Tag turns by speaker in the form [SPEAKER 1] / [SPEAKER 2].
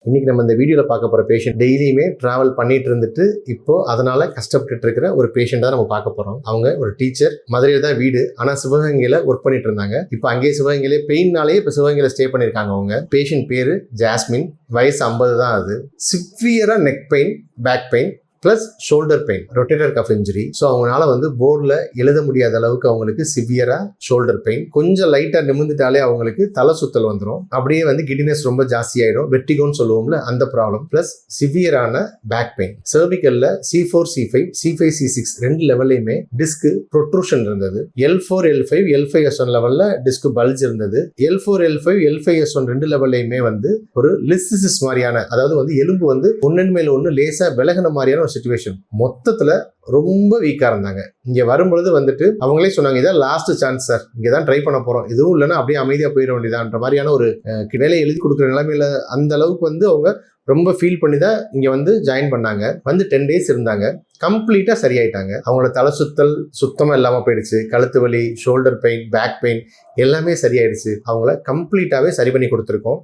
[SPEAKER 1] இன்னைக்கு நம்ம இந்த வீடியோவில் பார்க்க போகிற பேஷண்ட் டெய்லியுமே ட்ராவல் பண்ணிட்டு இருந்துட்டு இப்போ அதனால கஷ்டப்பட்டு இருக்கிற ஒரு பேஷண்ட் தான் நம்ம பார்க்க போகிறோம். அவங்க ஒரு டீச்சர், மதுரையில் தான் வீடு, ஆனால் சிவகங்கையில் ஒர்க் பண்ணிட்டு இருந்தாங்க. இப்போ அங்கேயே சிவகங்கையிலே பெயின்னாலேயே இப்போ சிவகங்கையில் ஸ்டே பண்ணியிருக்காங்க. அவங்க பேஷண்ட் பேர் ஜாஸ்மின், வயசு 50 தான். அது சிவியராக neck pain, back pain plus shoulder pain, rotator cuff injury. So அவங்களால போர்டில் எழுத முடியாத அளவுக்கு அவங்களுக்கு சிவியராக ஷோல்டர் பெயின், கொஞ்சம் லைட்டாக நிமிர்ந்துட்டாலே அவங்களுக்கு தலை சுத்தல் வந்துடும். அப்படியே கிடினஸ் ரொம்ப ஜாஸ்தியாயிடும், வெட்டிகோன்னு சொல்லுவோம்ல அந்த ப்ராப்ளம், ப்ளஸ் சிவியரான பேக் பெயின். சர்விக்கல்ல C4 C5 C5 C6 ரெண்டு லெவல்லையுமே டிஸ்க் ப்ரொட்ரூஷன் இருந்தது. L4 L5 L5S1 லெவலில் டிஸ்க் பல்ஜ் இருந்தது. L4 L5 L5S1 ரெண்டு லெவல்லையுமே ஒரு லிஸ்டிசிஸ் மாதிரியான, அதாவது எலும்பு ஒன்னன் மேல ஒன்று லேசாக விலகின மாதிரியான சிச்சுவேஷன். மொத்தத்துல ரொம்ப வீக்கா இருந்தாங்க. இங்க வரும்பொழுது அவங்களே சொன்னாங்க, இதான் லாஸ்ட் சான்ஸ் சார், இங்கதான் ட்ரை பண்ண போறோம், இதுவும் இல்லைன்னா அப்படியே அமைதியா போயிட வேண்டியதான்ற மாதிரியான ஒரு வேலையை எழுதி கொடுக்குற நிலைமையில அந்த அளவுக்கு அவங்க ரொம்ப ஃபீல் பண்ணி தான் இங்க ஜாயின் பண்ணாங்க. 10 டேஸ் இருந்தாங்க, கம்ப்ளீட்டா சரியாயிட்டாங்க. அவங்களோட தலை சுத்தல் சுத்தமா இல்லாம போயிடுச்சு, கழுத்து வலி, ஷோல்டர் பெயின், பேக் பெயின் எல்லாமே சரியாயிடுச்சு. அவங்கள கம்ப்ளீட்டாவே சரி பண்ணி கொடுத்துருக்கோம்.